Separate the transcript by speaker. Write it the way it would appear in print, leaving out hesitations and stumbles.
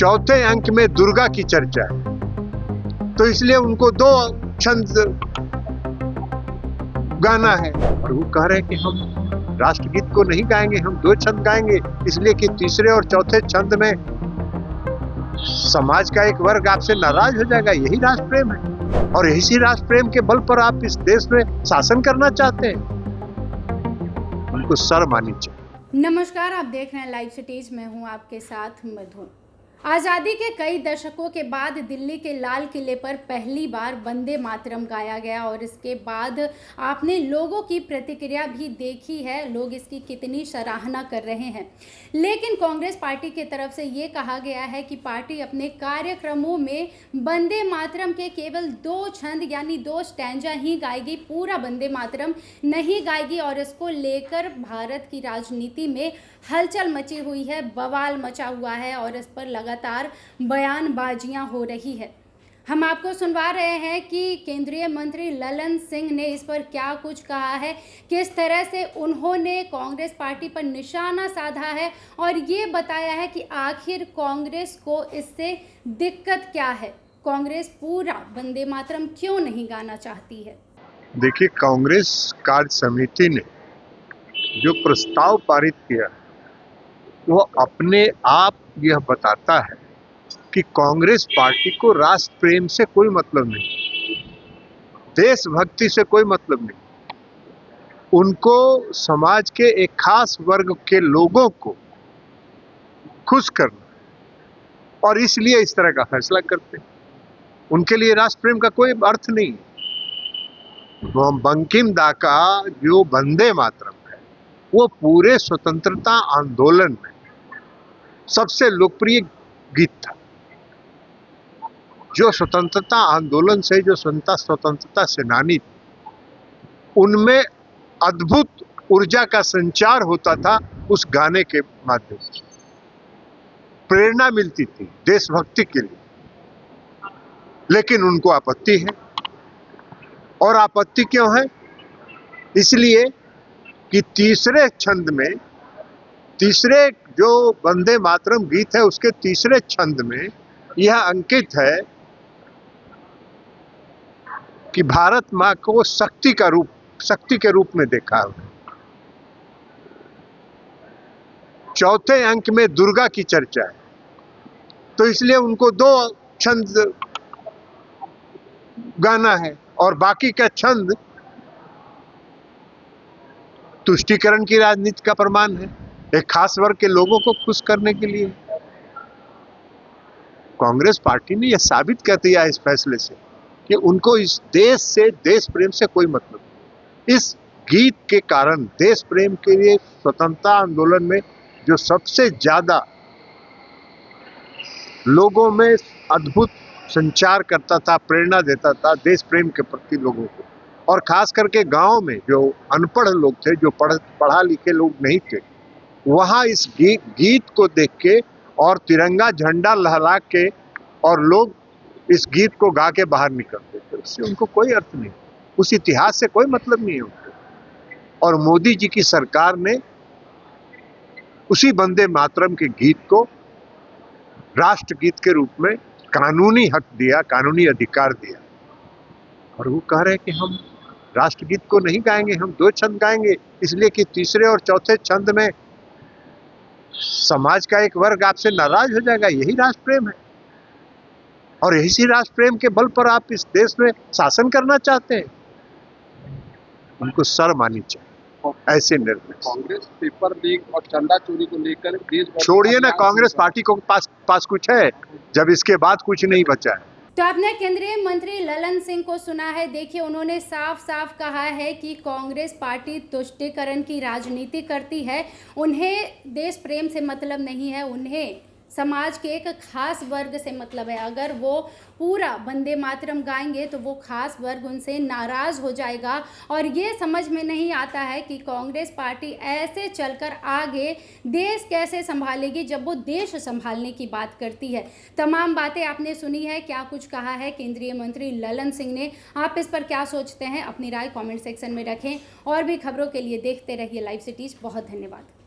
Speaker 1: चौथे अंक में दुर्गा की चर्चा है, तो इसलिए उनको 2 छंद गाना है और वो कह रहे हैं कि हम राष्ट्रगीत को नहीं गाएंगे, हम 2 छंद गाएंगे, इसलिए कि तीसरे और चौथे छंद में समाज का एक वर्ग आपसे नाराज हो जाएगा। यही राष्ट्र प्रेम है और इसी राष्ट्र प्रेम के बल पर आप इस देश में शासन करना चाहते हैं। उनको शर्म आनी चाहिए।
Speaker 2: नमस्कार, आप देख रहे हैं लाइव सिटीज। मैं हूं आपके साथ मधु। आज़ादी के कई दशकों के बाद दिल्ली के लाल किले पर पहली बार वंदे मातरम गाया गया और इसके बाद आपने लोगों की प्रतिक्रिया भी देखी है, लोग इसकी कितनी सराहना कर रहे हैं। लेकिन कांग्रेस पार्टी की तरफ से ये कहा गया है कि पार्टी अपने कार्यक्रमों में वंदे मातरम के केवल 2 छंद यानी 2 स्टैंजा ही गाएगी, पूरा वंदे मातरम नहीं गाएगी और इसको लेकर भारत की राजनीति में हलचल मची हुई है, बवाल मचा हुआ है और इस पर लगातार बयानबाजियां हो रही है। हम आपको सुनवा रहे हैं कि केंद्रीय मंत्री ललन सिंह ने इस पर क्या कुछ कहा है, किस तरह से उन्होंने कांग्रेस पार्टी पर निशाना साधा है और ये बताया है कि आखिर कांग्रेस को इससे दिक्कत क्या है, कांग्रेस पूरा वंदे मातरम क्यों नहीं गाना चाहती है।
Speaker 1: देखिए, कांग्रेस कार्य समिति ने जो प्रस्ताव पारित किया वो अपने आप यह बताता है कि कांग्रेस पार्टी को राष्ट्र प्रेम से कोई मतलब नहीं, देशभक्ति से कोई मतलब नहीं। उनको समाज के एक खास वर्ग के लोगों को खुश करना और इसलिए इस तरह का फैसला करते हैं। उनके लिए राष्ट्र प्रेम का कोई अर्थ नहीं है। बंकिम दा का जो वंदे मातरम है वो पूरे स्वतंत्रता आंदोलन में सबसे लोकप्रिय गीत था। जो स्वतंत्रता आंदोलन से जो स्वतंत्रता सेनानी थे उनमें अद्भुत ऊर्जा का संचार होता था। उस गाने के माध्यम से प्रेरणा मिलती थी देशभक्ति के लिए। लेकिन उनको आपत्ति है, और आपत्ति क्यों है? इसलिए कि तीसरे छंद में, तीसरे जो वंदे मातरम गीत है उसके तीसरे छंद में यह अंकित है कि भारत मां को शक्ति के रूप में देखा है। चौथे अंक में दुर्गा की चर्चा है, तो इसलिए उनको 2 छंद गाना है और बाकी का छंद तुष्टीकरण की राजनीति का प्रमाण है, एक खास वर्ग के लोगों को खुश करने के लिए। कांग्रेस पार्टी ने यह साबित कर दिया इस फैसले से कि उनको इस देश से, देश प्रेम से कोई मतलब नहीं। इस गीत के कारण देश प्रेम के लिए स्वतंत्रता आंदोलन में जो सबसे ज्यादा लोगों में अद्भुत संचार करता था, प्रेरणा देता था देश प्रेम के प्रति लोगों को, और खास करके गांव में जो अनपढ़ लोग थे, जो पढ़ा लिखे लोग नहीं थे, वहां इस गीत को देख के और तिरंगा झंडा लहरा के और लोग इस गीत को गा के बाहर निकलते थे। उससे उनको कोई अर्थ नहीं, उस इतिहास से कोई मतलब नहीं है उनको। और मोदी जी की सरकार ने उसी वंदे मातरम के गीत को राष्ट्रगीत के रूप में कानूनी हक दिया, कानूनी अधिकार दिया, और वो कह रहे हैं कि हम राष्ट्रगीत को नहीं गाएंगे, हम 2 छंद गाएंगे, इसलिए कि तीसरे और चौथे छंद में समाज का एक वर्ग आपसे नाराज हो जाएगा। यही राष्ट्र प्रेम है और इसी राष्ट्र प्रेम के बल पर आप इस देश में शासन करना चाहते हैं। उनको शर्म आनी चाहिए ऐसे निर्णय।
Speaker 3: कांग्रेस पेपर लीक और चंदा चोरी को लेकर
Speaker 1: छोड़िए ना, कांग्रेस पार्टी को पास कुछ है जब इसके बाद कुछ नहीं बचा है।
Speaker 2: तो आपने केंद्रीय मंत्री ललन सिंह को सुना है। देखिए, उन्होंने साफ साफ कहा है कि कांग्रेस पार्टी तुष्टीकरण की राजनीति करती है, उन्हें देश प्रेम से मतलब नहीं है, उन्हें समाज के एक खास वर्ग से मतलब है। अगर वो पूरा वंदे मातरम गाएंगे तो वो खास वर्ग उनसे नाराज हो जाएगा और ये समझ में नहीं आता है कि कांग्रेस पार्टी ऐसे चलकर आगे देश कैसे संभालेगी जब वो देश संभालने की बात करती है। तमाम बातें आपने सुनी है, क्या कुछ कहा है केंद्रीय मंत्री ललन सिंह ने। आप इस पर क्या सोचते हैं, अपनी राय कॉमेंट सेक्शन में रखें और भी खबरों के लिए देखते रहिए लाइव सिटीज। बहुत धन्यवाद।